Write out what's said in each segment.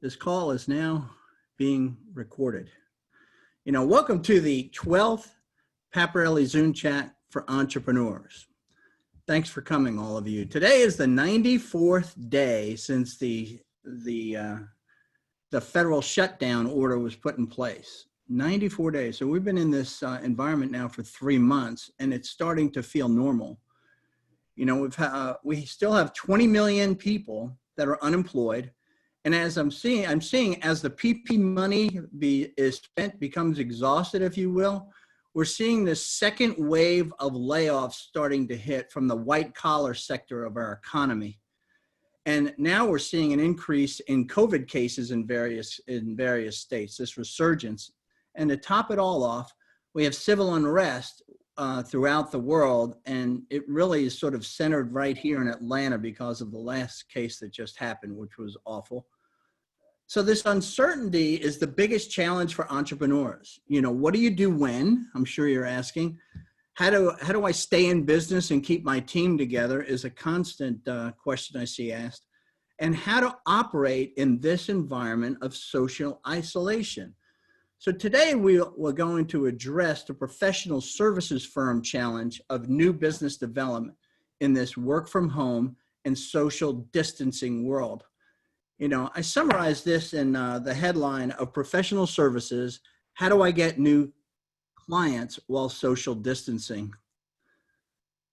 This call is now being recorded. Welcome to the 12th Paparelli Zoom chat for entrepreneurs. Thanks for coming, all of you. Today is the 94th day since the federal shutdown order was put in place. 94 days. So we've been in this environment now for 3 months, and it's starting to feel normal. We still have 20 million people that are unemployed. And as I'm seeing as the PP money is spent, becomes exhausted, if you will, we're seeing this second wave of layoffs starting to hit from the white collar sector of our economy. And now we're seeing an increase in COVID cases in various states, this resurgence. And to top it all off, we have civil unrest throughout the world. And it really is sort of centered right here in Atlanta because of the last case that just happened, which was awful. So this uncertainty is the biggest challenge for entrepreneurs. What do you do when? I'm sure you're asking. How do I stay in business and keep my team together is a constant question I see asked. And how to operate in this environment of social isolation. So today we're going to address the professional services firm challenge of new business development in this work from home and social distancing world. I summarized this in the headline of professional services. How do I get new clients while social distancing?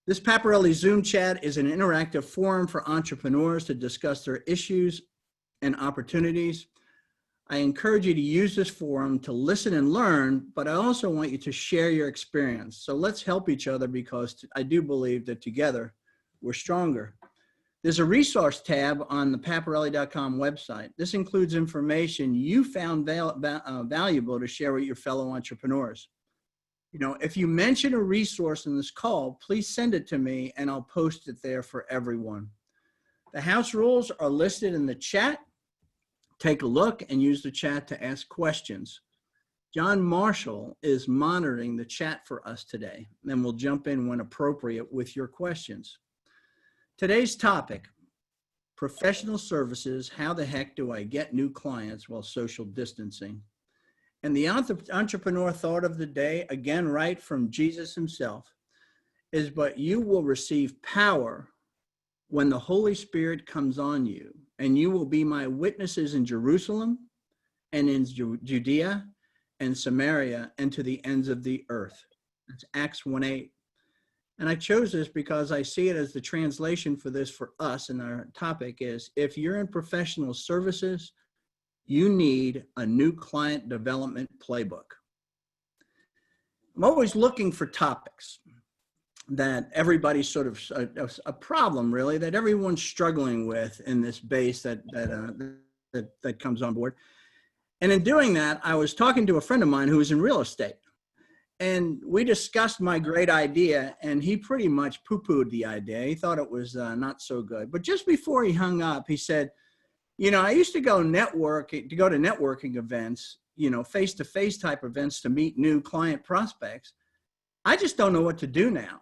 This Paparelli Zoom chat is an interactive forum for entrepreneurs to discuss their issues and opportunities. I encourage you to use this forum to listen and learn, but I also want you to share your experience. So let's help each other, because I do believe that together we're stronger. There's a resource tab on the paparelli.com website. This includes information you found valuable to share with your fellow entrepreneurs. If you mention a resource in this call, please send it to me and I'll post it there for everyone. The house rules are listed in the chat. Take a look and use the chat to ask questions. John Marshall is monitoring the chat for us today, and we'll jump in when appropriate with your questions. Today's topic, professional services. How the heck do I get new clients while social distancing? And the entrepreneur thought of the day, again, right from Jesus himself, is, but you will receive power when the Holy Spirit comes on you, and you will be my witnesses in Jerusalem and in Judea and Samaria and to the ends of the earth. That's Acts 1:8. And I chose this because I see it as the translation for this for us, and our topic is, if you're in professional services, you need a new client development playbook. I'm always looking for topics that everybody's sort of a problem, really, that everyone's struggling with in this base that comes on board. And in doing that, I was talking to a friend of mine who was in real estate. And we discussed my great idea, and he pretty much poo-pooed the idea. He thought it was not so good. But just before he hung up, he said, I used to go to networking events, face-to-face type events to meet new client prospects. I just don't know what to do now.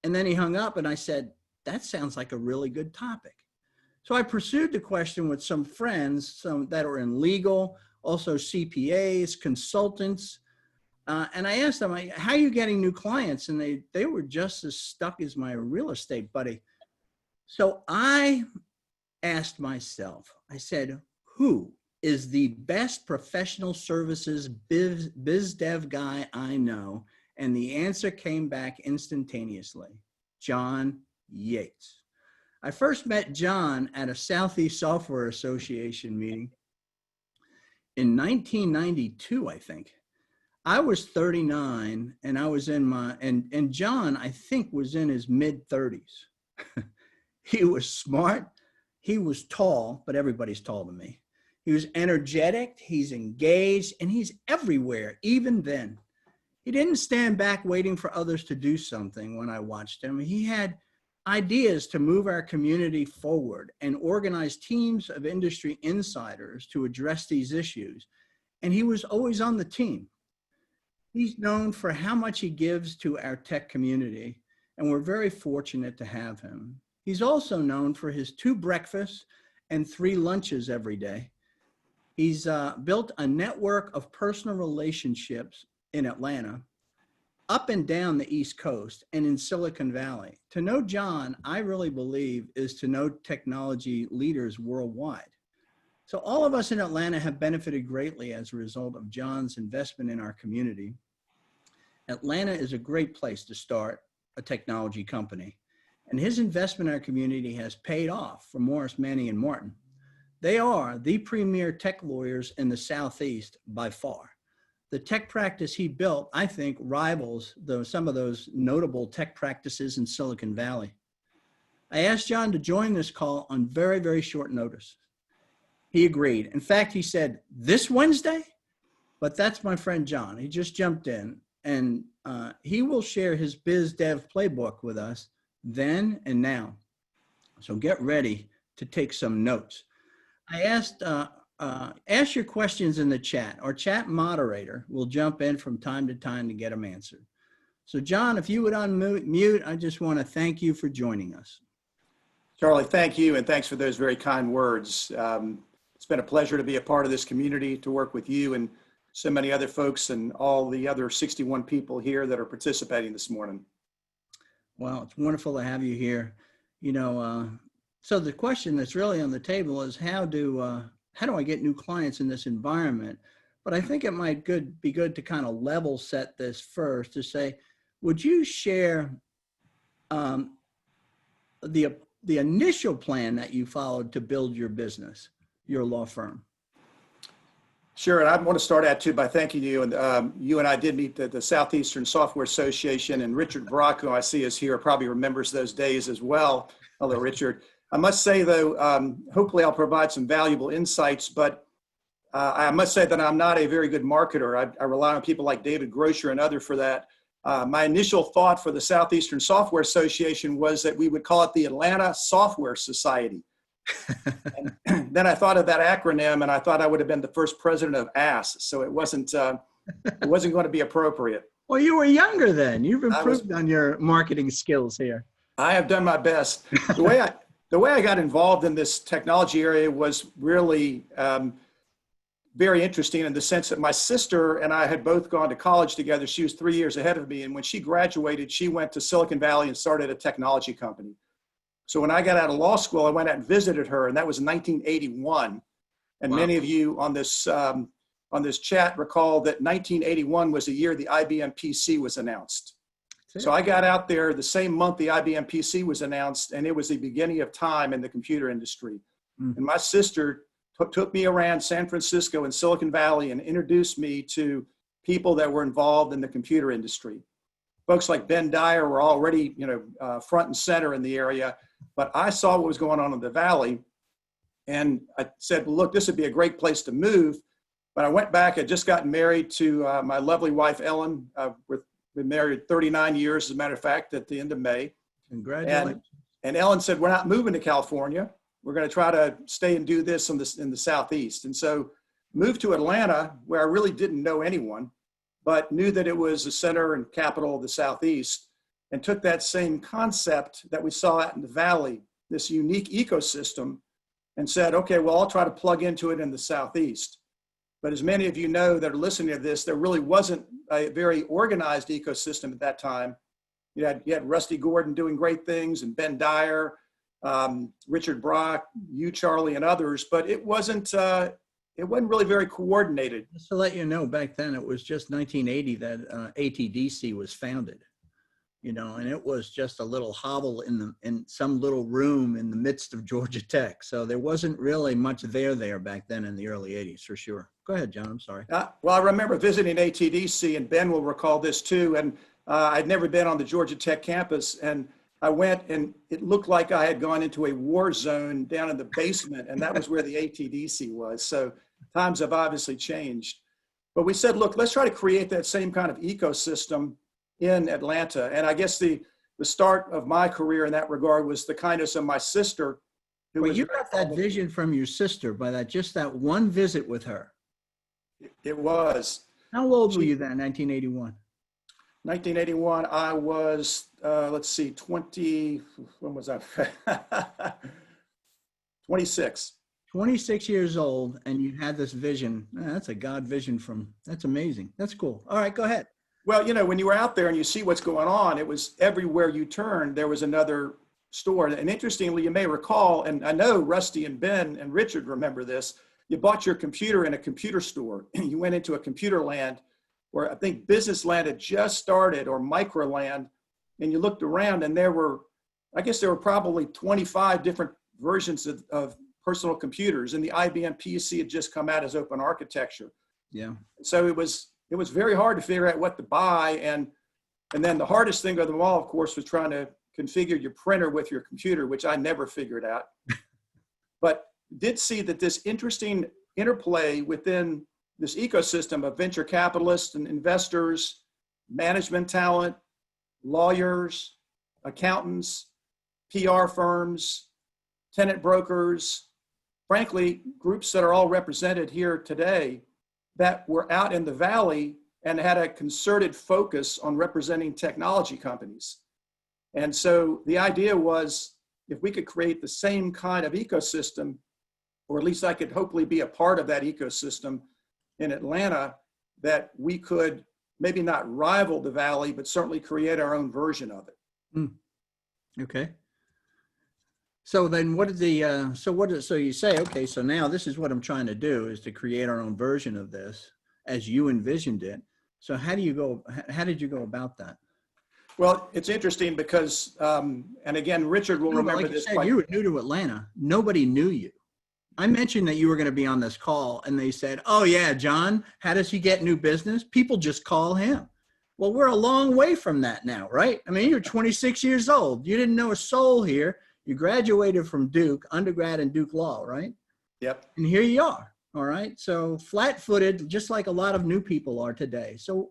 And then he hung up, and I said, that sounds like a really good topic. So I pursued the question with some friends, some that are in legal, also CPAs, consultants. And I asked them, how are you getting new clients? And they were just as stuck as my real estate buddy. So I asked myself, I said, who is the best professional services biz dev guy I know? And the answer came back instantaneously, John Yates. I first met John at a Southeast Software Association meeting in 1992, I think. I was 39 and I was in and John, I think, was in his mid 30s. He was smart. He was tall, but everybody's tall to me. He was energetic. He's engaged, and he's everywhere, even then. He didn't stand back waiting for others to do something when I watched him. He had ideas to move our community forward and organize teams of industry insiders to address these issues. And he was always on the team. He's known for how much he gives to our tech community, and we're very fortunate to have him. He's also known for his 2 breakfasts and 3 lunches every day. He's built a network of personal relationships in Atlanta, up and down the East Coast, and in Silicon Valley. To know John, I really believe, is to know technology leaders worldwide. So all of us in Atlanta have benefited greatly as a result of John's investment in our community. Atlanta is a great place to start a technology company, and his investment in our community has paid off for Morris, Manning, and Martin. They are the premier tech lawyers in the Southeast by far. The tech practice he built, I think, rivals some of those notable tech practices in Silicon Valley. I asked John to join this call on very, very short notice. He agreed. In fact, he said, this Wednesday? But that's my friend John. He just jumped in, and he will share his biz dev playbook with us then and now. So get ready to take some notes. I asked, ask your questions in the chat. Our chat moderator will jump in from time to time to get them answered. So John, if you would unmute, I just want to thank you for joining us. Charlie, thank you, and thanks for those very kind words. It's been a pleasure to be a part of this community, to work with you and so many other folks and all the other 61 people here that are participating this morning. Well, it's wonderful to have you here. You know, so the question that's really on the table is how do I get new clients in this environment? But I think it might be good to kind of level set this first to say, would you share the initial plan that you followed to build your business, your law firm? Sure, and I want to start out too by thanking you. And you and I did meet at the Southeastern Software Association, and Richard Brock, who I see is here, probably remembers those days as well. Hello, Richard. I must say, though, hopefully I'll provide some valuable insights, but I must say that I'm not a very good marketer. I rely on people like David Grosher and others for that. My initial thought for the Southeastern Software Association was that we would call it the Atlanta Software Society. And then I thought of that acronym, and I thought I would have been the first president of ASS, so it wasn't going to be appropriate. Well, you were younger then. You've improved on your marketing skills here. I have done my best. The way I got involved in this technology area was really very interesting in the sense that my sister and I had both gone to college together. She was 3 years ahead of me, and when she graduated, she went to Silicon Valley and started a technology company. So when I got out of law school, I went out and visited her, and that was in 1981. And wow. Many of you on this chat recall that 1981 was the year the IBM PC was announced. So I got out there the same month the IBM PC was announced, and it was the beginning of time in the computer industry. Mm. And my sister took me around San Francisco and Silicon Valley and introduced me to people that were involved in the computer industry. Folks like Ben Dyer were already, front and center in the area, but I saw what was going on in the Valley, and I said, well, look, this would be a great place to move. But I went back, I'd just gotten married to my lovely wife, Ellen. We've been married 39 years, as a matter of fact, at the end of May. Congratulations. And Ellen said, we're not moving to California. We're going to try to stay and do this in the Southeast. And so moved to Atlanta, where I really didn't know anyone, but knew that it was the center and capital of the Southeast, and took that same concept that we saw out in the Valley, this unique ecosystem, and said, okay, well, I'll try to plug into it in the Southeast. But as many of you know that are listening to this, there really wasn't a very organized ecosystem at that time. You had Rusty Gordon doing great things, and Ben Dyer, Richard Brock, you, Charlie, and others, but it wasn't really very coordinated. Just to let you know, back then it was just 1980 that ATDC was founded, and it was just a little hovel in some little room in the midst of Georgia Tech. So there wasn't really much there back then in the early 80s, for sure. Go ahead, John, I'm sorry. Well, I remember visiting ATDC, and Ben will recall this too, and I'd never been on the Georgia Tech campus, and I went, and it looked like I had gone into a war zone down in the basement, and that was where the ATDC was. So times have obviously changed. But we said, look, let's try to create that same kind of ecosystem in Atlanta. And I guess the start of my career in that regard was the kindness of my sister. Well, you got that vision from your sister by just that one visit with her. It was. How old were you then, 1981? 1981, I was, 20, when was I? 26. 26 years old, and you had this vision. That's a God vision that's amazing. That's cool. All right, go ahead. Well, when you were out there and you see what's going on, it was everywhere you turned, there was another store. And interestingly, you may recall, and I know Rusty and Ben and Richard remember this, you bought your computer in a computer store. You went into a computer land where I think Business Land had just started, or Microland, and you looked around and there were probably 25 different versions of personal computers, and the IBM PC had just come out as open architecture. Yeah. So it was very hard to figure out what to buy. And then the hardest thing of them all, of course, was trying to configure your printer with your computer, which I never figured out. But did see that this interesting interplay within this ecosystem of venture capitalists and investors, management talent, lawyers, accountants, PR firms, tenant brokers, frankly, groups that are all represented here today that were out in the Valley and had a concerted focus on representing technology companies. And so the idea was, if we could create the same kind of ecosystem, or at least I could hopefully be a part of that ecosystem in Atlanta, that we could maybe not rival the Valley, but certainly create our own version of it. Okay. So then so you say, okay, so now this is what I'm trying to do, is to create our own version of this as you envisioned it. So how did you go about that? Well, it's interesting because, and again, Richard will remember like this. You said, you were new to Atlanta. Nobody knew you. I mentioned that you were going to be on this call, and they said, oh yeah, John, how does he get new business? People just call him. Well, we're a long way from that now, right? I mean, you're 26 years old. You didn't know a soul here. You graduated from Duke, undergrad in Duke Law, right? Yep. And here you are, all right? So flat-footed, just like a lot of new people are today. So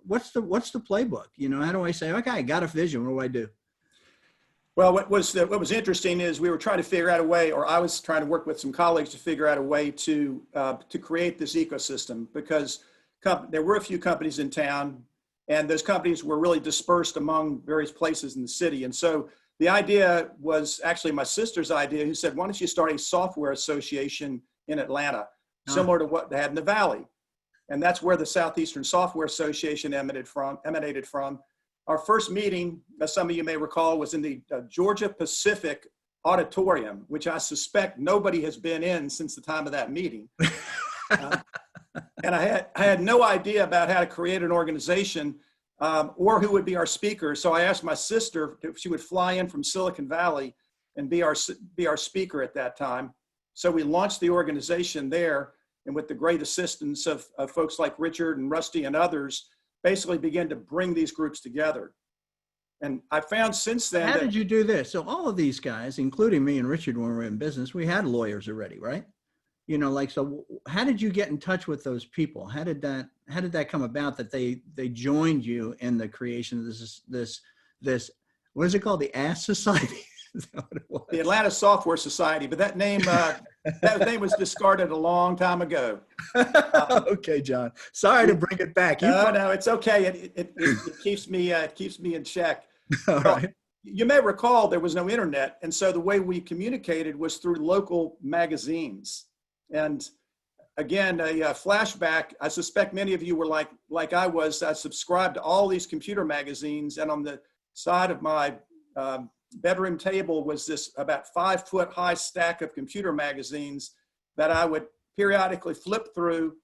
what's the playbook? How do I say, okay, I got a vision, what do I do? Well, what was interesting is we were trying to figure out a way, or I was trying to work with some colleagues to figure out a way to create this ecosystem, because there were a few companies in town, and those companies were really dispersed among various places in the city. And so the idea was actually my sister's idea, who said, why don't you start a software association in Atlanta, similar to what they had in the Valley? And that's where the Southeastern Software Association emanated from. Our first meeting, as some of you may recall, was in the Georgia Pacific Auditorium, which I suspect nobody has been in since the time of that meeting. And I had no idea about how to create an organization or who would be our speaker. So I asked my sister if she would fly in from Silicon Valley and be our speaker at that time. So we launched the organization there, and with the great assistance of folks like Richard and Rusty and others, basically began to bring these groups together. And I found since then— How did you do this? So all of these guys, including me and Richard, when we were in business, we had lawyers already, right? So how did you get in touch with those people? How did that come about, that they joined you in the creation of this, what is it called? The Ass Society? Is that what it was? The Atlanta Software Society, but that name was discarded a long time ago. Okay, John. Sorry to bring it back. No, it's okay. It keeps me in check. All right. You may recall there was no internet, and so the way we communicated was through local magazines. And again, a flashback. I suspect many of you were like I was. I subscribed to all these computer magazines, and on the side of my bedroom table was this about 5-foot high stack of computer magazines that I would periodically flip through,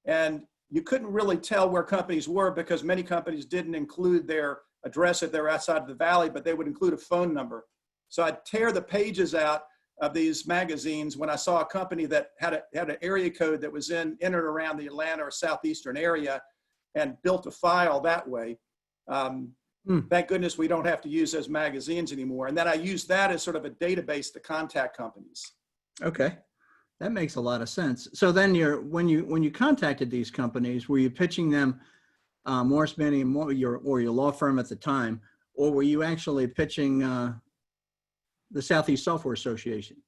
and you couldn't really tell where companies were because many companies didn't include their address if they were outside of the Valley, but they would include a phone number. So I'd tear the pages out of these magazines when I saw a company that had an area code that was in and around the Atlanta or Southeastern area, and built a file that way. Thank goodness we don't have to use those magazines anymore. And then I used that as sort of a database to contact companies. Okay. That makes a lot of sense. So then when you contacted these companies, were you pitching them Morris Benny or your law firm at the time, or were you actually pitching the Southeast Software Association?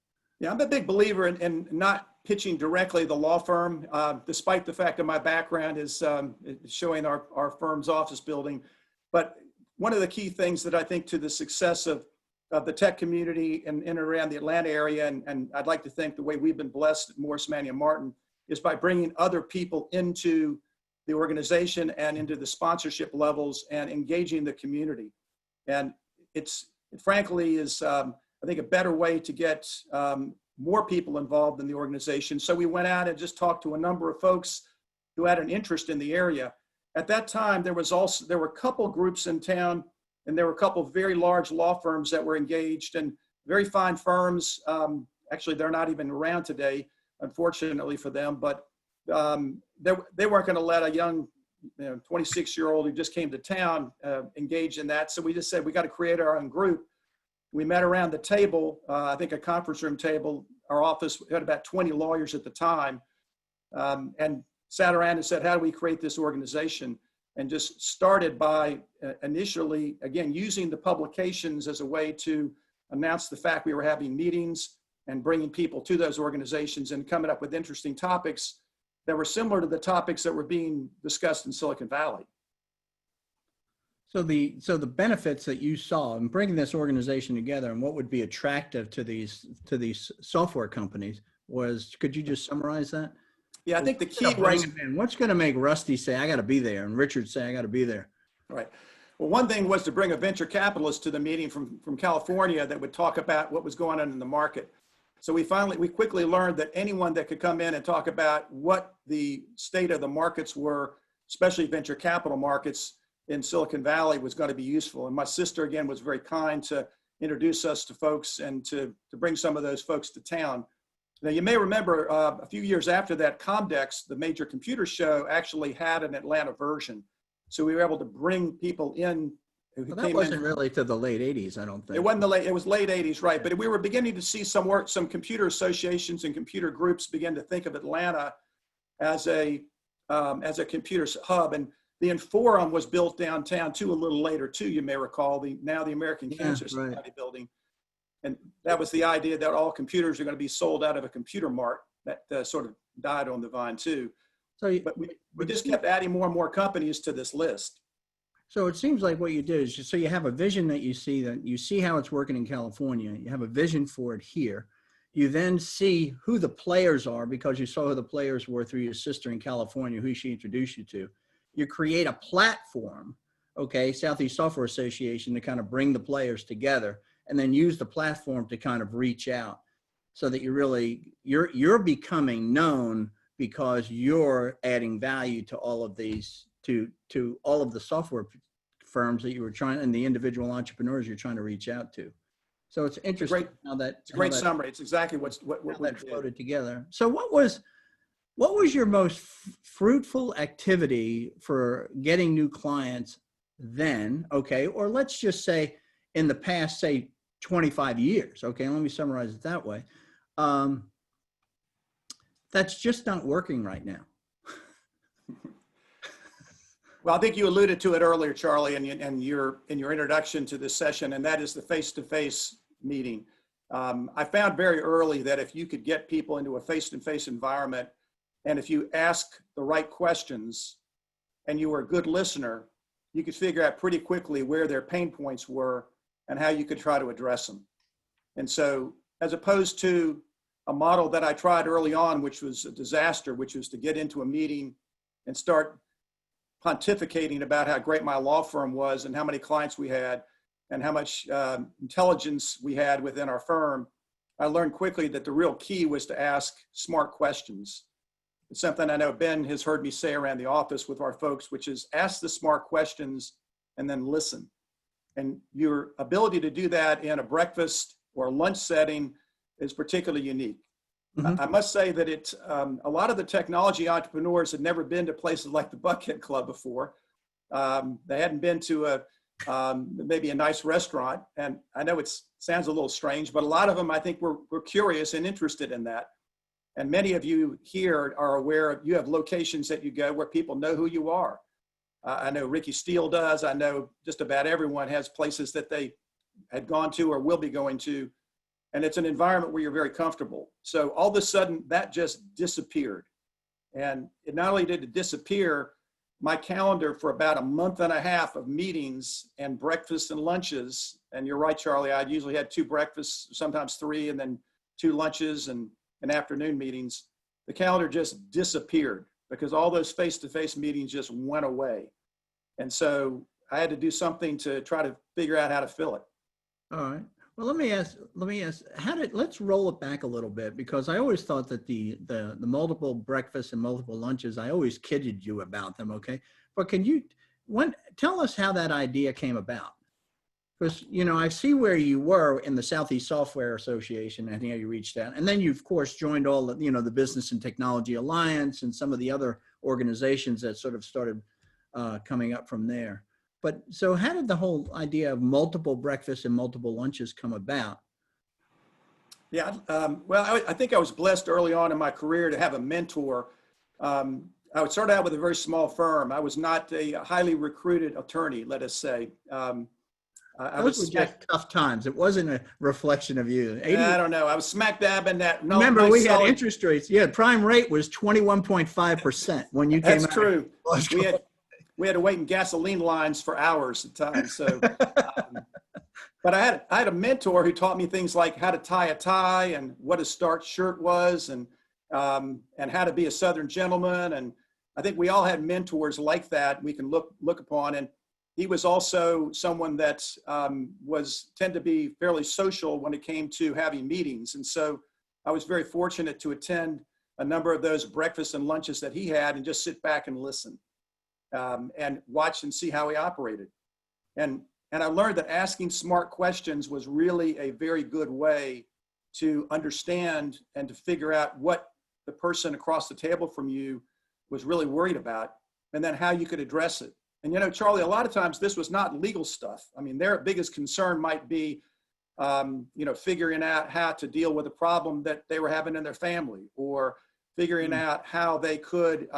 Yeah, I'm a big believer in not pitching directly the law firm, despite the fact that my background is showing our firm's office building. But one of the key things that I think to the success of of the tech community in and around the Atlanta area, and I'd like to think the way we've been blessed at Morris, Manning, and Martin is by bringing other people into the organization and into the sponsorship levels and engaging the community. And it frankly is, I think, a better way to get more people involved in the organization. So we went out and just talked to a number of folks who had an interest in the area. At that time, there were a couple groups in town, and there were a couple of very large law firms that were engaged, and very fine firms. Actually, they're not even around today, unfortunately for them, but they weren't going to let a young 26-year-old who just came to town engage in that. So we just said, we got to create our own group. We met around the table, I think a conference room table. Our office had about 20 lawyers at the time, and sat around and said, how do we create this organization? And just started by initially, again, using the publications as a way to announce the fact we were having meetings and bringing people to those organizations and coming up with interesting topics that were similar to the topics that were being discussed in Silicon Valley. So the benefits that you saw in bringing this organization together and what would be attractive to these software companies was, could you just summarize that? Yeah, I think the key was, what's going to make Rusty say, I got to be there, and Richard say, I got to be there? Right. Well, one thing was to bring a venture capitalist to the meeting from California that would talk about what was going on in the market. So we quickly learned that anyone that could come in and talk about what the state of the markets were, especially venture capital markets in Silicon Valley, was going to be useful. And my sister, again, was very kind to introduce us to folks and to bring some of those folks to town. Now, you may remember a few years after that, Comdex, the major computer show, actually had an Atlanta version. So we were able to bring people in. Well, that wasn't really to the late 80s, I don't think. It wasn't it was late 80s, right. But we were beginning to see some computer associations and computer groups begin to think of Atlanta as a computer hub. And the Inforum was built downtown too, a little later too, you may recall, the American Cancer Society building. And that was the idea that all computers are going to be sold out of a computer mart. That sort of died on the vine too. But we just kept adding more and more companies to this list. So it seems like what you did is so you have a vision that you see how it's working in California. You have a vision for it here. You then see who the players are because you saw who the players were through your sister in California, who she introduced you to. You create a platform, okay, Southeast Software Association, to kind of bring the players together, and then use the platform to kind of reach out so that you're becoming known because you're adding value to all of these, to all of the software firms that you were trying, and the individual entrepreneurs you're trying to reach out to. So it's interesting how that. It's a great summary. It's exactly what that floated together. So what was your most fruitful activity for getting new clients then? Okay, or let's just say in the past, say 25 years. Okay, let me summarize it that way. That's just not working right now. Well, I think you alluded to it earlier, Charlie, in your introduction to this session, and that is the face-to-face meeting. I found very early that if you could get people into a face-to-face environment, and if you ask the right questions, and you were a good listener, you could figure out pretty quickly where their pain points were and how you could try to address them. And so, as opposed to a model that I tried early on, which was a disaster, which was to get into a meeting and start pontificating about how great my law firm was and how many clients we had and how much intelligence we had within our firm, I learned quickly that the real key was to ask smart questions. It's something I know Ben has heard me say around the office with our folks, which is ask the smart questions and then listen. And your ability to do that in a breakfast or a lunch setting is particularly unique. Mm-hmm. I must say that a lot of the technology entrepreneurs had never been to places like the Buckhead Club before. They hadn't been to maybe a nice restaurant. And I know it sounds a little strange, but a lot of them, I think, were curious and interested in that. And many of you here are aware you have locations that you go where people know who you are. I know Ricky Steele does. I know just about everyone has places that they had gone to or will be going to. And it's an environment where you're very comfortable. So all of a sudden that just disappeared. And it not only did it disappear, my calendar for about a month and a half of meetings and breakfasts and lunches. And you're right, Charlie, I usually had 2 breakfasts, sometimes 3, and then 2 lunches and afternoon meetings. The calendar just disappeared because all those face-to-face meetings just went away. And so I had to do something to try to figure out how to fill it. All right. Well, let me ask, let's roll it back a little bit, because I always thought that the multiple breakfasts and multiple lunches, I always kidded you about them. Okay. But tell us how that idea came about? Because, I see where you were in the Southeast Software Association, and you reached out, and then you of course joined all the, the Business and Technology Alliance and some of the other organizations that sort of started coming up from there. But so how did the whole idea of multiple breakfasts and multiple lunches come about? Yeah, well, I think I was blessed early on in my career to have a mentor. I would start out with a very small firm. I was not a highly recruited attorney, let us say. Those were just tough times. It wasn't a reflection of you. I don't know. I was smack dab in that. No, remember, we had interest rates. Yeah, prime rate was 21.5% when you came out. That's true. We had to wait in gasoline lines for hours at times. So, but I had a mentor who taught me things like how to tie a tie and what a starched shirt was, and how to be a Southern gentleman. And I think we all had mentors like that we can look upon. And he was also someone that tended to be fairly social when it came to having meetings. And so I was very fortunate to attend a number of those breakfasts and lunches that he had and just sit back and listen. And watch and see how he operated. And I learned that asking smart questions was really a very good way to understand and to figure out what the person across the table from you was really worried about, and then how you could address it. And Charlie, a lot of times this was not legal stuff. I mean, their biggest concern might be, figuring out how to deal with a problem that they were having in their family, or figuring out how they could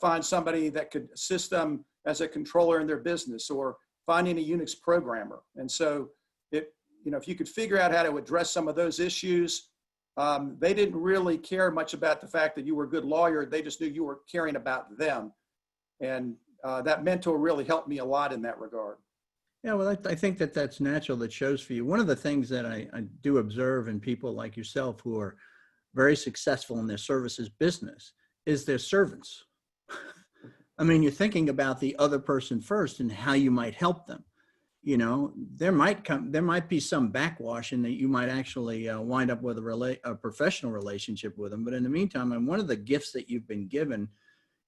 find somebody that could assist them as a controller in their business, or finding a Unix programmer. And so if you could figure out how to address some of those issues, they didn't really care much about the fact that you were a good lawyer. They just knew you were caring about them. And that mentor really helped me a lot in that regard. Yeah, well, I think that's natural. That shows for you. One of the things that I do observe in people like yourself who are very successful in their services business is their servants. I mean, you're thinking about the other person first and how you might help them. There might be some backwash, and that you might actually wind up with a professional relationship with them. But in the meantime, and one of the gifts that you've been given,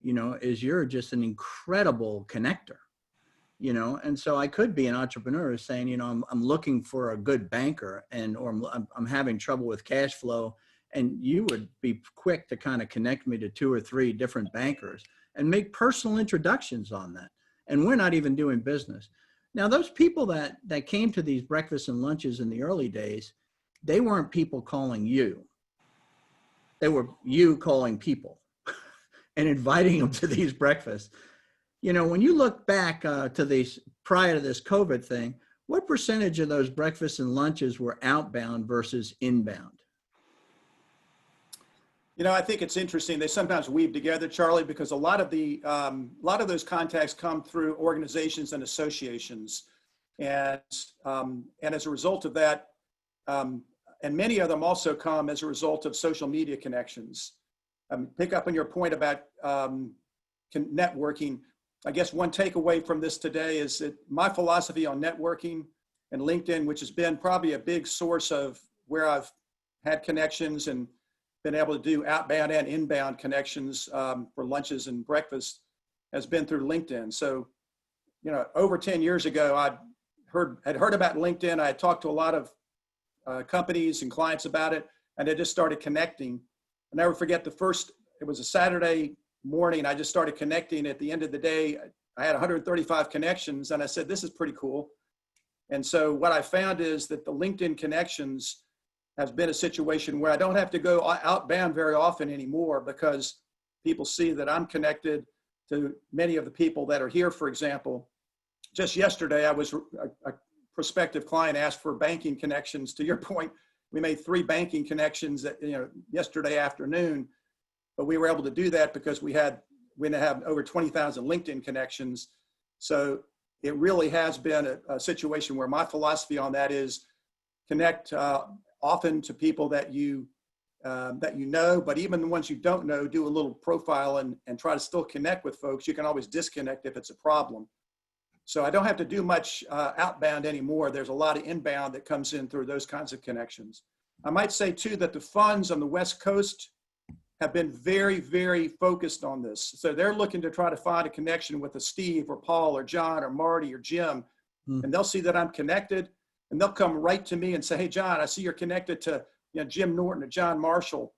is you're just an incredible connector. And so I could be an entrepreneur saying, I'm looking for a good banker, or I'm having trouble with cash flow. And you would be quick to kind of connect me to 2 or 3 different bankers and make personal introductions on that. And we're not even doing business. Now, those people that came to these breakfasts and lunches in the early days, they weren't people calling you. They were you calling people and inviting them to these breakfasts. When you look back to these prior to this COVID thing, what percentage of those breakfasts and lunches were outbound versus inbound? I think it's interesting. They sometimes weave together, Charlie, because a lot of those contacts come through organizations and associations, and as a result of that, and many of them also come as a result of social media connections. Pick up on your point about networking. I guess one takeaway from this today is that my philosophy on networking and LinkedIn, which has been probably a big source of where I've had connections and been able to do outbound and inbound connections for lunches and breakfast, has been through LinkedIn. So, over 10 years ago, I had heard about LinkedIn. I had talked to a lot of companies and clients about it, and I just started connecting. I'll never forget it was a Saturday morning. I just started connecting. At the end of the day, I had 135 connections, and I said, this is pretty cool. And so what I found is that the LinkedIn connections has been a situation where I don't have to go outbound very often anymore, because people see that I'm connected to many of the people that are here. For example, just yesterday, a prospective client asked for banking connections. To your point, we made 3 banking connections yesterday afternoon, but we were able to do that because we had we now have over 20,000 LinkedIn connections. So it really has been a situation where my philosophy on that is connect often to people that you know, but even the ones you don't know, do a little profile and try to still connect with folks. You can always disconnect if it's a problem. So I don't have to do much outbound anymore. There's a lot of inbound that comes in through those kinds of connections. I might say too that the funds on the West Coast have been very, very focused on this. So they're looking to try to find a connection with a Steve or Paul or John or Marty or Jim, and they'll see that I'm connected, and they'll come right to me and say, hey, John, I see you're connected to Jim Norton or John Marshall,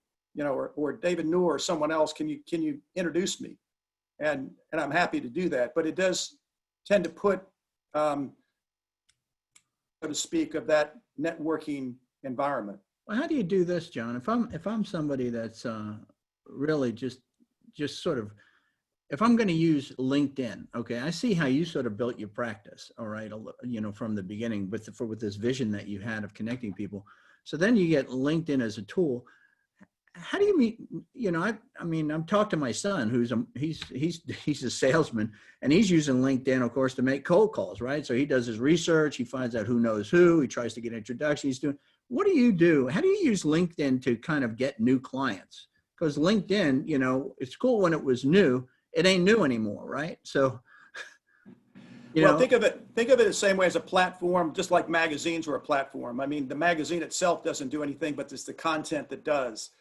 or David Noor or someone else. Can you introduce me? And I'm happy to do that. But it does tend to put, so to speak, of that networking environment. Well, how do you do this, John? If I'm somebody that's really just sort of, if I'm going to use LinkedIn, okay, I see how you sort of built your practice, all right, from the beginning, but with this vision that you had of connecting people. So then you get LinkedIn as a tool. How do you meet? I mean, I'm talking to my son, he's a salesman, and he's using LinkedIn, of course, to make cold calls, right? So he does his research, he finds out who knows who, he tries to get introductions. What do you do? How do you use LinkedIn to kind of get new clients? Because LinkedIn, it's cool when it was new. It ain't new anymore, right? So, think of it the same way as a platform, just like magazines were a platform. I mean, the magazine itself doesn't do anything, but it's the content that does.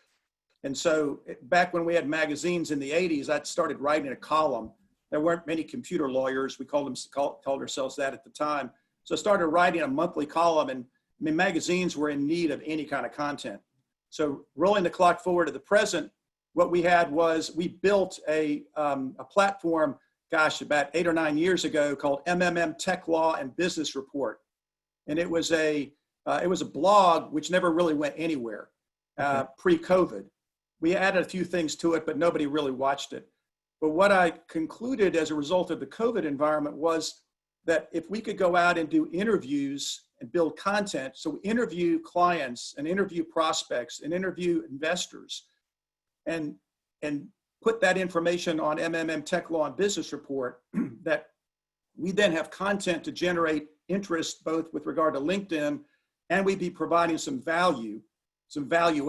And so back when we had magazines in the 80s, I started writing a column. There weren't many computer lawyers. We called ourselves that at the time. So I started writing a monthly column, and I mean, magazines were in need of any kind of content. So rolling the clock forward to the present, what we had was we built a platform, about 8 or 9 years ago, called MMM Tech Law and Business Report. And it was a blog which never really went anywhere pre-COVID. We added a few things to it, but nobody really watched it. But what I concluded as a result of the COVID environment was that if we could go out and do interviews and build content, so interview clients and interview prospects and interview investors, and put that information on MMM Tech Law and Business Report, that we then have content to generate interest both with regard to LinkedIn, and we'd be providing some value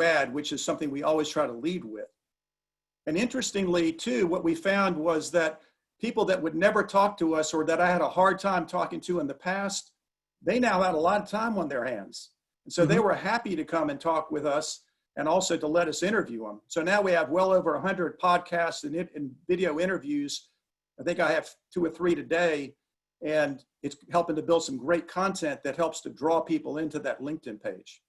add, which is something we always try to lead with. And interestingly too, what we found was that people that would never talk to us or that I had a hard time talking to in the past, they now had a lot of time on their hands. And so they were happy to come and talk with us and also to let us interview them. So now we have well over 100 podcasts and video interviews. I think I have 2 or 3 today, and it's helping to build some great content that helps to draw people into that LinkedIn page.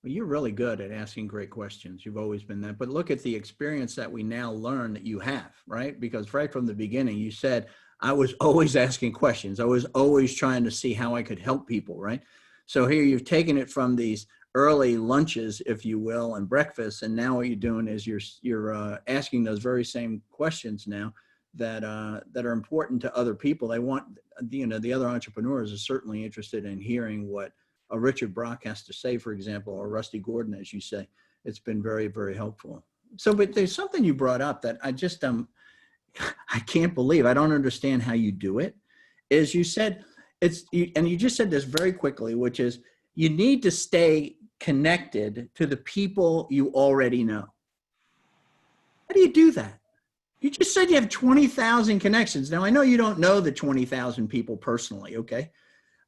Well, you're really good at asking great questions. You've always been that. But look at the experience that we now learn that you have, right? Because right from the beginning, you said, I was always asking questions. I was always trying to see how I could help people, right? So here you've taken it from these early lunches, if you will, and breakfasts, and now what you're doing is you're asking those very same questions now that are important to other people. They want, the other entrepreneurs are certainly interested in hearing what a Richard Brock has to say, for example, or Rusty Gordon, as you say. It's been very, very helpful. So, but there's something you brought up that I just, I can't believe, I don't understand how you do it, is you said, and you just said this very quickly, which is you need to stay connected to the people you already know. How do you do that? You just said you have 20,000 connections. Now, I know you don't know the 20,000 people personally, okay?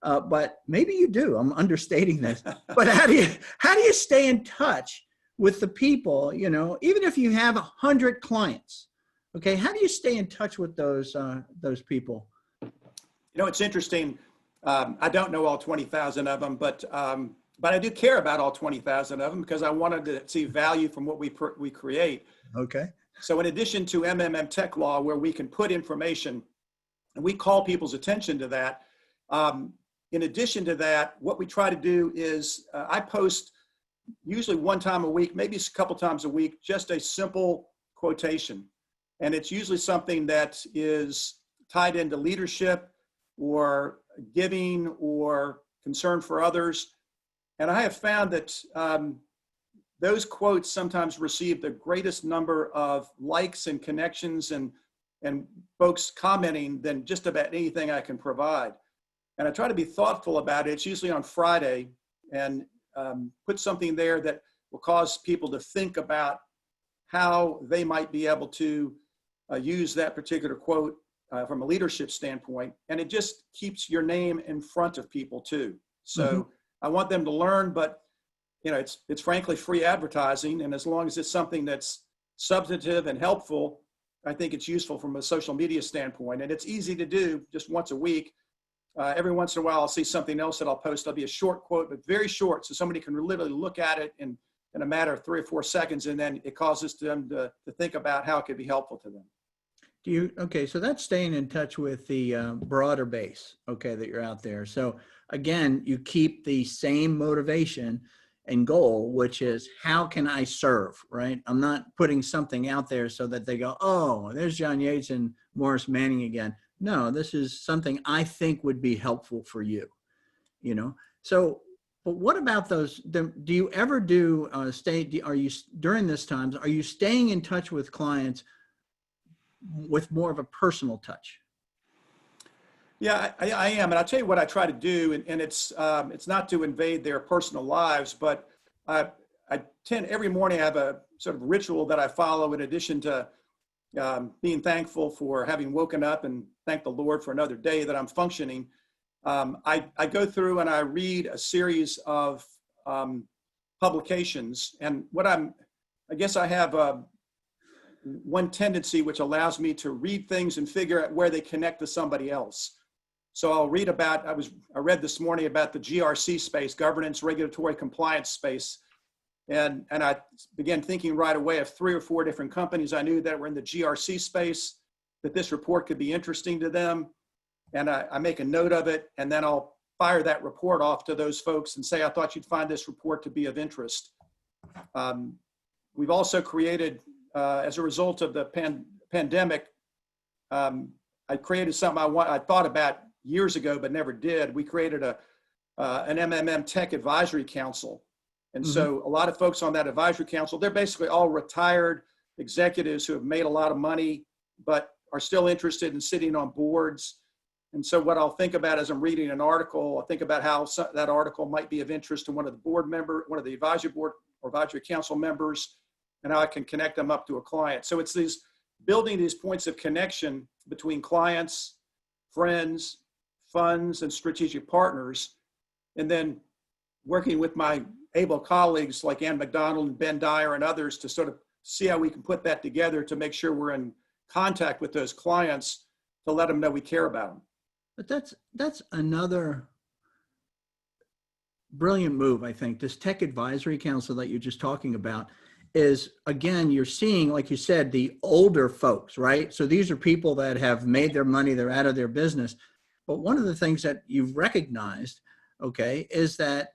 But maybe you do. I'm understating this. But how do you stay in touch with the people, even if you have 100 clients? Okay, how do you stay in touch with those people? It's interesting. I don't know all 20,000 of them, but I do care about all 20,000 of them because I wanted to see value from what we create. Okay. So in addition to MMM Tech Law, where we can put information and we call people's attention to that, in addition to that, what we try to do is I post usually one time a week, maybe a couple times a week, just a simple quotation. And it's usually something that is tied into leadership or giving or concern for others. And I have found that those quotes sometimes receive the greatest number of likes and connections and and folks commenting than just about anything I can provide. And I try to be thoughtful about it. It's usually on Friday, and put something there that will cause people to think about how they might be able to use that particular quote from a leadership standpoint. And it just keeps your name in front of people too. So I want them to learn, but it's frankly free advertising. And as long as it's something that's substantive and helpful, I think it's useful from a social media standpoint. And it's easy to do just once a week. Every once in a while, I'll see something else that I'll post. It'll be a short quote, but very short. So somebody can literally look at it in a matter of 3 or 4 seconds, and then it causes them to think about how it could be helpful to them. Okay, so that's staying in touch with the broader base, okay, that you're out there. So again, you keep the same motivation and goal, which is how can I serve, right? I'm not putting something out there so that they go, oh, there's John Yates and Morris Manning again. No, this is something I think would be helpful for you, So, but what about those? Do you ever during this times, are you staying in touch with clients with more of a personal touch? Yeah, I am. And I'll tell you what I try to do, and it's not to invade their personal lives, but I tend every morning I have a sort of ritual that I follow in addition to being thankful for having woken up and thank the Lord for another day that I'm functioning. I go through and I read a series of publications, and I guess I have one tendency which allows me to read things and figure out where they connect to somebody else. So I'll read about, I read this morning about the GRC space, governance, regulatory compliance space. And I began thinking right away of 3 or 4 different companies I knew that were in the GRC space, that this report could be interesting to them. And I make a note of it, and then I'll fire that report off to those folks and say, I thought you'd find this report to be of interest. We've also created, as a result of the pandemic, I created something I thought about years ago, but never did. We created an MMM Tech Advisory Council. And so a lot of folks on that advisory council, they're basically all retired executives who have made a lot of money, but are still interested in sitting on boards. And so what I'll think about as I'm reading an article, I'll think about how that article might be of interest to one of the advisory board or advisory council members, and how I can connect them up to a client. So it's building these points of connection between clients, friends, funds, and strategic partners, and then working with my able colleagues like Ann McDonald and Ben Dyer and others to sort of see how we can put that together to make sure we're in contact with those clients to let them know we care about them. But that's another brilliant move, I think. This Tech Advisory Council that you're just talking about is, again, you're seeing, like you said, the older folks, right? So these are people that have made their money, they're out of their business. But one of the things that you've recognized, okay, is that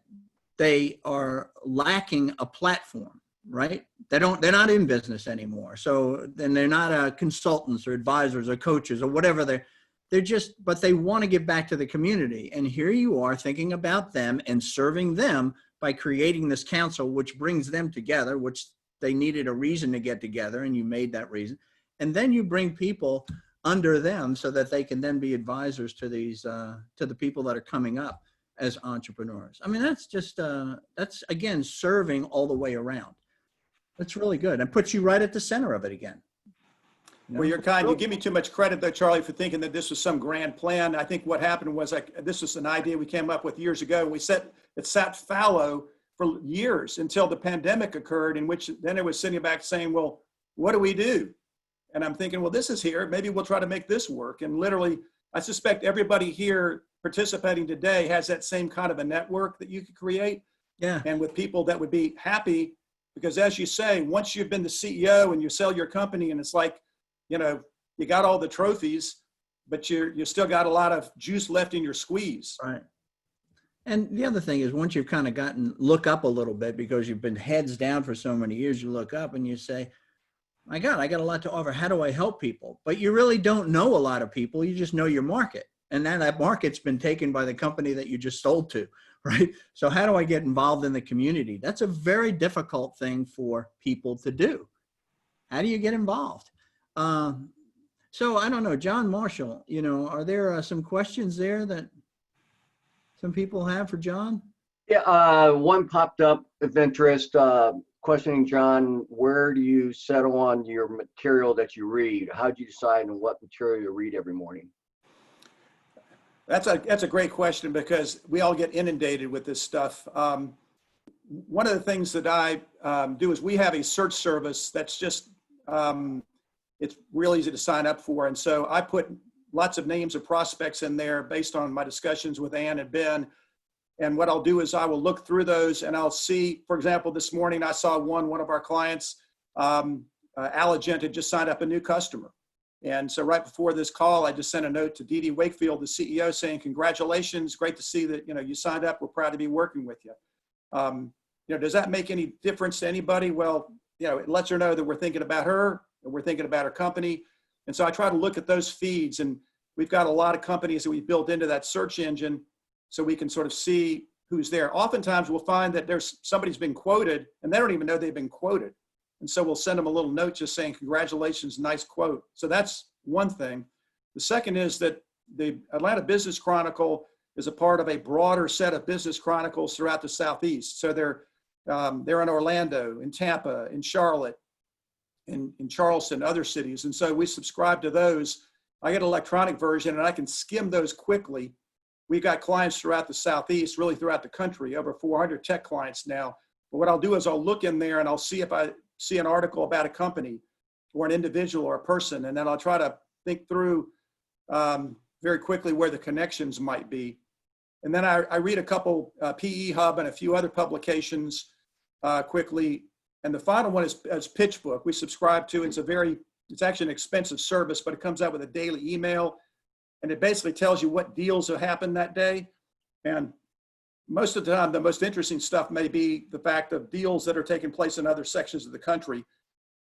they are lacking a platform, right? They're not in business anymore. So then they're not consultants or advisors or coaches or whatever. They're just, but they want to give back to the community. And here you are thinking about them and serving them by creating this council, which brings them together, which they needed a reason to get together, and you made that reason. And then you bring people under them so that they can then be advisors to these, to the people that are coming up as entrepreneurs. I mean, that's just, that's again, serving all the way around. That's really good. And puts you right at the center of it again. Well, you're kind. You give me too much credit though, Charlie, for thinking that this was some grand plan. I think what happened was this was an idea we came up with years ago. It sat fallow for years until the pandemic occurred, in which then it was sitting back saying, well, what do we do? And I'm thinking, well, this is here. Maybe we'll try to make this work. And literally, I suspect everybody here participating today has that same kind of a network that you could create. Yeah. And with people that would be happy, because as you say, once you've been the CEO and you sell your company and it's like, you got all the trophies, but you still got a lot of juice left in your squeeze. Right. And the other thing is, once you've kind of look up a little bit, because you've been heads down for so many years, you look up and you say, my God, I got a lot to offer. How do I help people? But you really don't know a lot of people. You just know your market. And then that market's been taken by the company that you just sold to, right? So how do I get involved in the community? That's a very difficult thing for people to do. How do you get involved? So I don't know, John Marshall, are there some questions there that some people have for John? Yeah, one popped up of interest, questioning John, where do you settle on your material that you read? How do you decide on what material you read every morning? That's a great question because we all get inundated with this stuff. One of the things that I do is we have a search service that's just, it's real easy to sign up for. And so I put lots of names of prospects in there based on my discussions with Ann and Ben. And what I'll do is I will look through those and I'll see, for example, this morning I saw one of our clients, Allergent, had just signed up a new customer. And so right before this call, I just sent a note to Dee Dee Wakefield, the CEO, saying, congratulations, great to see that, you signed up. We're proud to be working with you. Does that make any difference to anybody? Well, it lets her know that we're thinking about her and we're thinking about her company. And so I try to look at those feeds, and we've got a lot of companies that we built into that search engine so we can sort of see who's there. Oftentimes we'll find that somebody's been quoted and they don't even know they've been quoted. And so we'll send them a little note just saying, congratulations, nice quote. So that's one thing. The second is that the Atlanta Business Chronicle is a part of a broader set of business chronicles throughout the Southeast. So they're in Orlando, in Tampa, in Charlotte, in Charleston, other cities. And so we subscribe to those. I get an electronic version and I can skim those quickly. We've got clients throughout the Southeast, really throughout the country, over 400 tech clients now. But what I'll do is I'll look in there and I'll see if I see an article about a company or an individual or a person. And then I'll try to think through very quickly where the connections might be. And then I read a couple PE Hub and a few other publications quickly. And the final one is PitchBook. We subscribe to. It's actually an expensive service, but it comes out with a daily email. And it basically tells you what deals have happened that day. And most of the time, the most interesting stuff may be the fact of deals that are taking place in other sections of the country.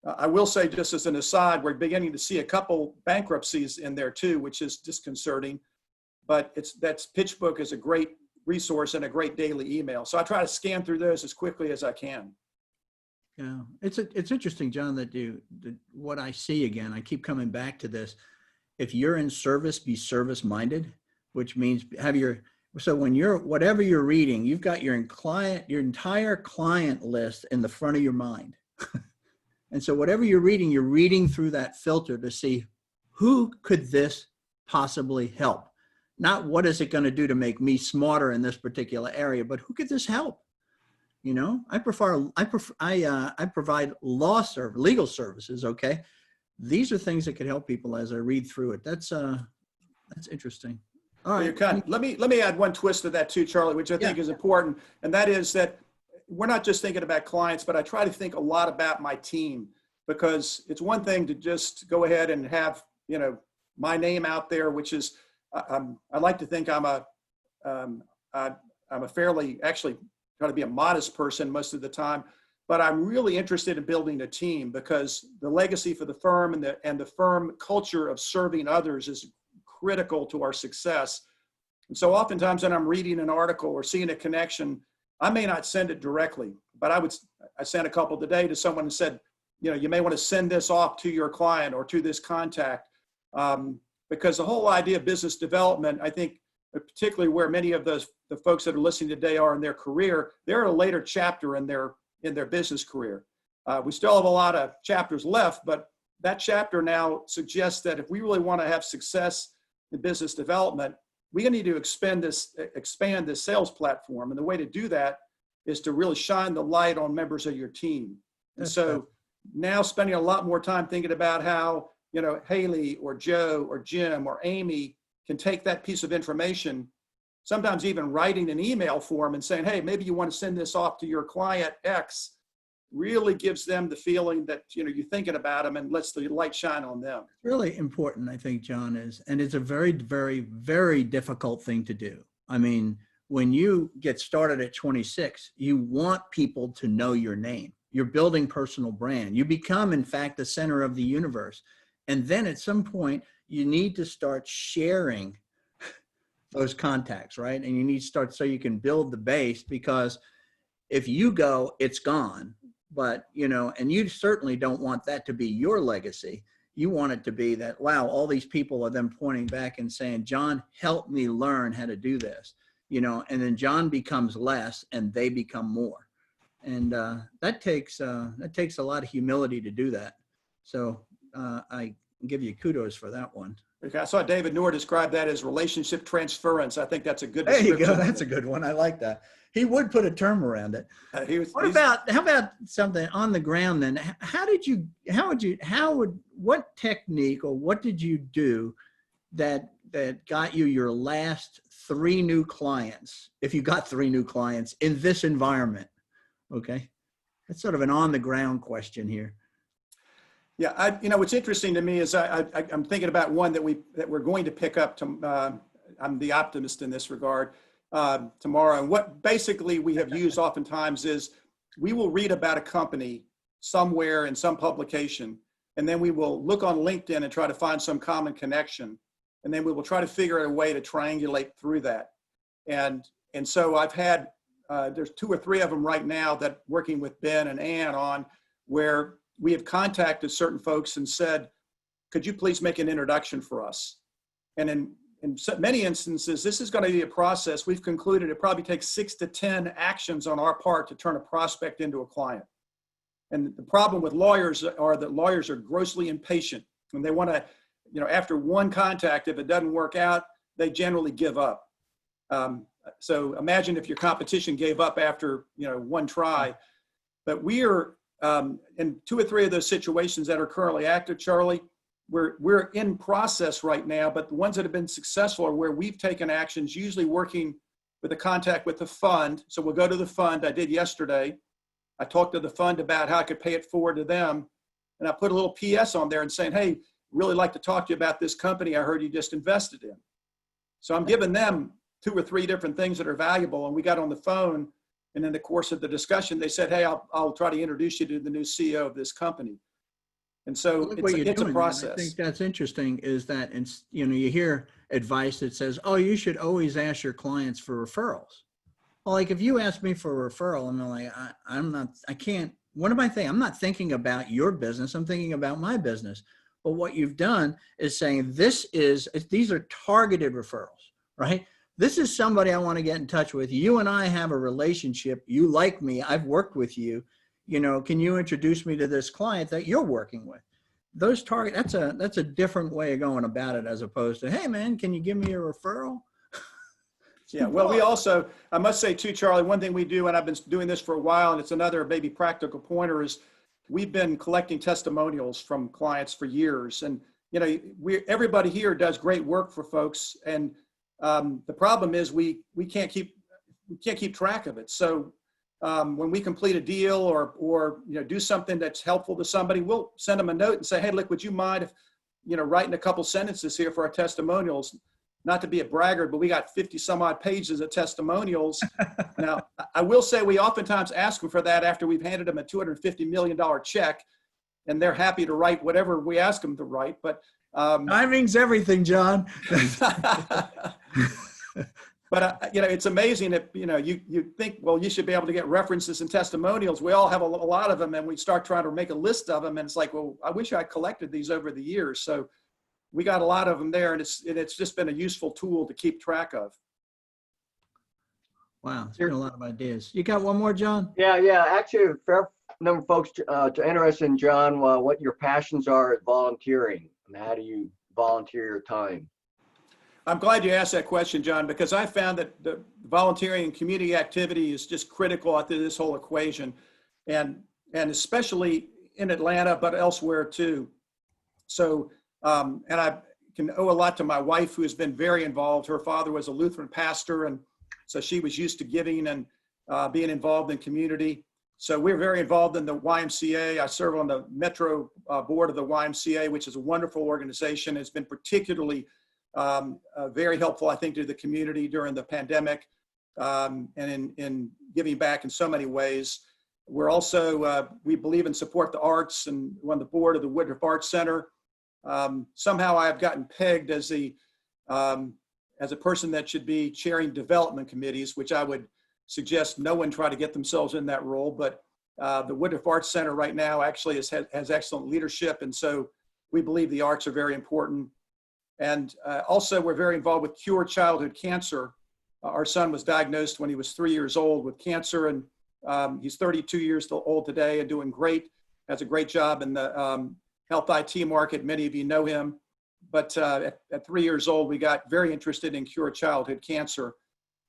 I will say, just as an aside, we're beginning to see a couple bankruptcies in there too, which is disconcerting. But PitchBook is a great resource and a great daily email. So I try to scan through those as quickly as I can. Yeah, it's interesting, John, that what I see again, I keep coming back to this. If you're in service, be service minded, which means so when whatever you're reading, you've got your entire client list in the front of your mind. And so whatever you're reading through that filter to see who could this possibly help? Not what is it going to do to make me smarter in this particular area, but who could this help? I provide legal services. Okay. These are things that could help people as I read through it. That's interesting. All right. Let me add one twist to that too, Charlie, which I think is important. And that is that we're not just thinking about clients, but I try to think a lot about my team, because it's one thing to just go ahead and have, my name out there, which is, I like to think I'm a fairly, actually try to be a modest person most of the time, but I'm really interested in building a team, because the legacy for the firm and the firm culture of serving others is critical to our success. And so oftentimes when I'm reading an article or seeing a connection, I may not send it directly, but I sent a couple today to someone and said, you may want to send this off to your client or to this contact, because the whole idea of business development, I think, particularly where many of the folks that are listening today are in their career, they're at a later chapter in their business career. We still have a lot of chapters left, but that chapter now suggests that if we really want to have success in business development, we need to expand this sales platform. And the way to do that is to really shine the light on members of your team. And so now spending a lot more time thinking about how, Haley or Joe or Jim or Amy can take that piece of information, sometimes even writing an email for them and saying, hey, maybe you want to send this off to your client X, really gives them the feeling that, you're thinking about them and lets the light shine on them. Really important, I think, John, and it's a very, very, very difficult thing to do. I mean, when you get started at 26, you want people to know your name. You're building personal brand. You become, in fact, the center of the universe. And then at some point, you need to start sharing those contacts, right? And you need to start so you can build the base, because if you go, it's gone. But, and you certainly don't want that to be your legacy. You want it to be that, wow, all these people are then pointing back and saying, John, help me learn how to do this, and then John becomes less and they become more. And that takes a lot of humility to do that. So I give you kudos for that one. Okay, I saw David Noor describe that as relationship transference. I think that's a good There you description. go. That's a good one. I like that. He would put a term around it. How about something on the ground then? What technique or what did you do that got you your last 3 new clients, if you got 3 new clients in this environment? Okay. That's sort of an on the ground question here. Yeah, what's interesting to me is I'm thinking about one that we're going to pick up. I'm the optimist in this regard tomorrow. And what basically we have used oftentimes is we will read about a company somewhere in some publication, and then we will look on LinkedIn and try to find some common connection, and then we will try to figure out a way to triangulate through that. And so I've had there's 2 or 3 of them right now that working with Ben and Ann on, where we have contacted certain folks and said, could you please make an introduction for us? And in many instances, this is going to be a process. We've concluded it probably takes 6 to 10 actions on our part to turn a prospect into a client. And the problem with lawyers are that lawyers are grossly impatient. And they want to, after one contact, if it doesn't work out, they generally give up. So imagine if your competition gave up after, one try. But we are in 2 or 3 of those situations that are currently active, Charlie. We're in process right now, but the ones that have been successful are where we've taken actions, usually working with a contact with the fund. So we'll go to the fund. I did yesterday. I talked to the fund about how I could pay it forward to them. And I put a little PS on there and saying, hey, really like to talk to you about this company I heard you just invested in. So I'm giving them 2 or 3 different things that are valuable. And we got on the phone. And in the course of the discussion, they said, hey, I'll try to introduce you to the new CEO of this company. And so it's a process. I think that's interesting is that, you hear advice that says, oh, you should always ask your clients for referrals. Well, like if you ask me for a referral, I'm like, I can't, what am I thinking? I'm not thinking about your business. I'm thinking about my business. But what you've done is saying these are targeted referrals, right? This is somebody I want to get in touch with. You and I have a relationship. You like me. I've worked with you. Can you introduce me to this client that you're working with? Those that's a different way of going about it as opposed to, hey man, can you give me a referral? Yeah, well, we also, I must say too, Charlie, one thing we do, and I've been doing this for a while, and it's another maybe practical pointer, is we've been collecting testimonials from clients for years. And, everybody here does great work for folks. And the problem is we can't keep track of it. So when we complete a deal or do something that's helpful to somebody, we'll send them a note and say, hey, look, would you mind if, writing a couple sentences here for our testimonials? Not to be a braggart, but we got 50 some odd pages of testimonials. Now, I will say we oftentimes ask them for that after we've handed them a $250 million check, and they're happy to write whatever we ask them to write. But timing's everything, John. But it's amazing that you think, well, you should be able to get references and testimonials. We all have a lot of them, and we start trying to make a list of them, and it's like, well, I wish I collected these over the years. So we got a lot of them there, and it's just been a useful tool to keep track of. Wow, it's been a lot of ideas. You got one more, John? Yeah. Actually, a fair number of folks to interested in, John, what your passions are at volunteering, and how do you volunteer your time? I'm glad you asked that question, John, because I found that the volunteering and community activity is just critical to this whole equation, and especially in Atlanta, but elsewhere too. So, and I can owe a lot to my wife, who has been very involved. Her father was a Lutheran pastor, and so she was used to giving and being involved in community. So we're very involved in the YMCA. I serve on the Metro board of the YMCA, which is a wonderful organization. It's been particularly very helpful, I think, to the community during the pandemic, and in giving back in so many ways. We're also, we believe and support the arts, and we're on the board of the Woodruff Arts Center. Somehow I've gotten pegged as a person that should be chairing development committees, which I would suggest no one try to get themselves in that role. But the Woodruff Arts Center right now actually has excellent leadership. And so We believe the arts are very important. And also, we're very involved with Cure Childhood Cancer. Our son was diagnosed when he was 3 years old with cancer, and he's 32 years old today and doing great. Has a great job in the health IT market. Many of you know him. But at 3 years old, we got very interested in Cure Childhood Cancer.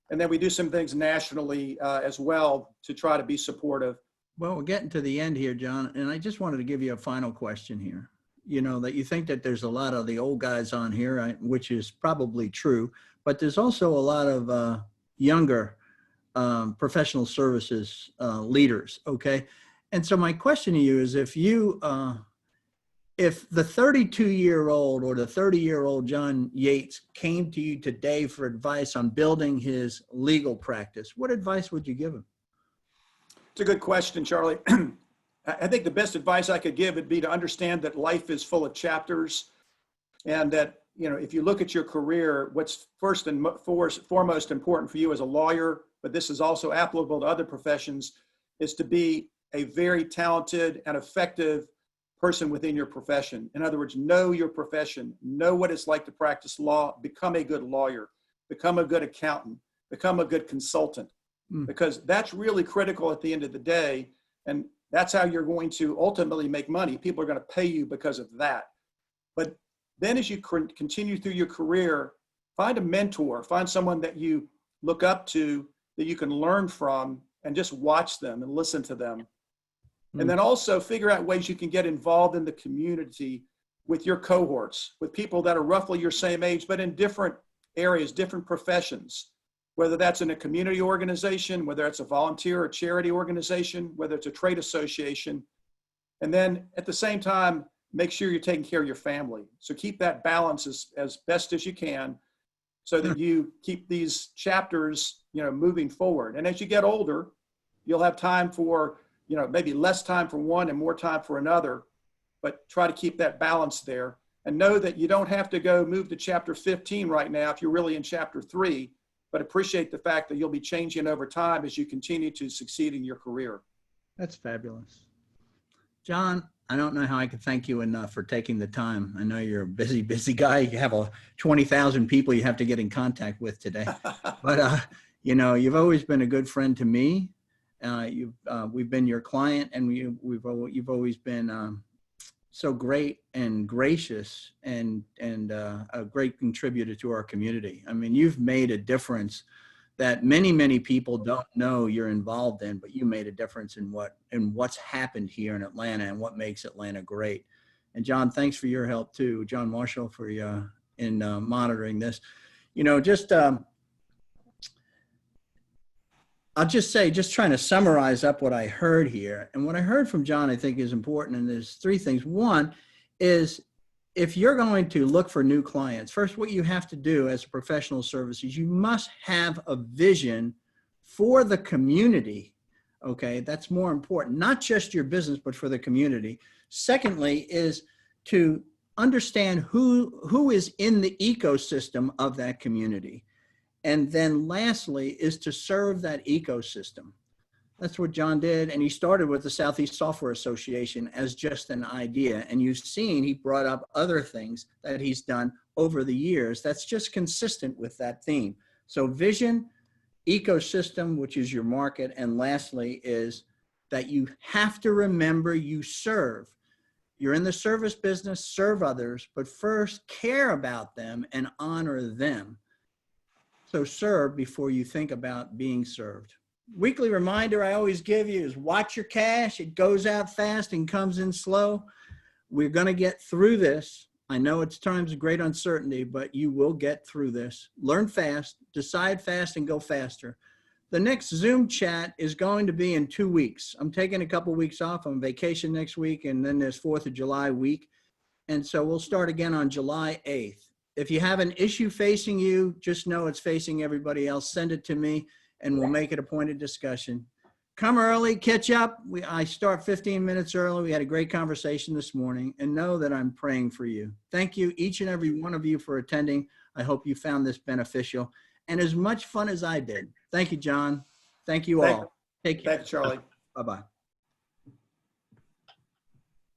And then we do some things nationally as well to try to be supportive. Well, we're getting to the end here, John, and I just wanted to give you a final question here. You know, that you think that there's a lot of the old guys on here, which is probably true, but there's also a lot of younger professional services leaders, okay? And so my question to you is, if the 32-year-old or the 30-year-old John Yates came to you today for advice on building his legal practice, what advice would you give him? It's a good question, Charlie. I think the best advice I could give would be to understand that life is full of chapters, and that, you know, if you look at your career, what's first and foremost important for you as a lawyer, but this is also applicable to other professions, is to be a very talented and effective person within your profession. In other words, know your profession, know what it's like to practice law, become a good lawyer, become a good accountant, become a good consultant, because that's really critical at the end of the day. And that's how you're going to ultimately make money. People are going to pay you because of that. But then as you continue through your career, find a mentor, find someone that you look up to, that you can learn from, and just watch them and listen to them. And then also figure out ways you can get involved in the community with your cohorts, with people that are roughly your same age, but in different areas, different professions, whether that's in a community organization, whether it's a volunteer or charity organization, whether it's a trade association. And then at the same time, make sure you're taking care of your family. So keep that balance as best as you can, so that you keep these chapters, you know, moving forward. And as you get older, you'll have time for, you know, maybe less time for one and more time for another, but try to keep that balance there. And know that you don't have to go move to chapter 15 right now if you're really in chapter 3, but appreciate the fact that you'll be changing over time as you continue to succeed in your career. That's fabulous. John, I don't know how I can thank you enough for taking the time. I know you're a busy, busy guy. You have 20,000 people you have to get in contact with today. But, you know, you've always been a good friend to me. We've been your client, and you've always been so great and gracious and a great contributor to our community. I mean, you've made a difference that many people don't know you're involved in, but you made a difference in what's happened here in Atlanta and what makes Atlanta great. And John, thanks for your help too, John Marshall, for in monitoring this. You know, I'll just say, just trying to summarize up what I heard here. And what I heard from John, I think, is important. And there's 3 things. One is, if you're going to look for new clients, first, what you have to do as a professional services, you must have a vision for the community. Okay, that's more important, not just your business, but for the community. Secondly, is to understand who is in the ecosystem of that community. And then lastly is to serve that ecosystem. That's what John did. And he started with the Southeast Software Association as just an idea. And you've seen he brought up other things that he's done over the years that's just consistent with that theme. So vision, ecosystem, which is your market. And lastly is that you have to remember you serve. You're in the service business, serve others, but first care about them and honor them. So serve before you think about being served. Weekly reminder I always give you is watch your cash. It goes out fast and comes in slow. We're going to get through this. I know it's times of great uncertainty, but you will get through this. Learn fast, decide fast, and go faster. The next Zoom chat is going to be in 2 weeks. I'm taking a couple weeks off. I'm on vacation next week, and then there's 4th of July week. And so we'll start again on July 8th. If you have an issue facing you, just know it's facing everybody else. Send it to me, and we'll make it a point of discussion. Come early, catch up. I start 15 minutes early. We had a great conversation this morning, and know that I'm praying for you. Thank you, each and every one of you, for attending. I hope you found this beneficial and as much fun as I did. Thank you, John. Thank you all. Take care. Thank you, Charlie. Bye-bye.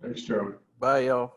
Thanks, Charlie. Bye, y'all.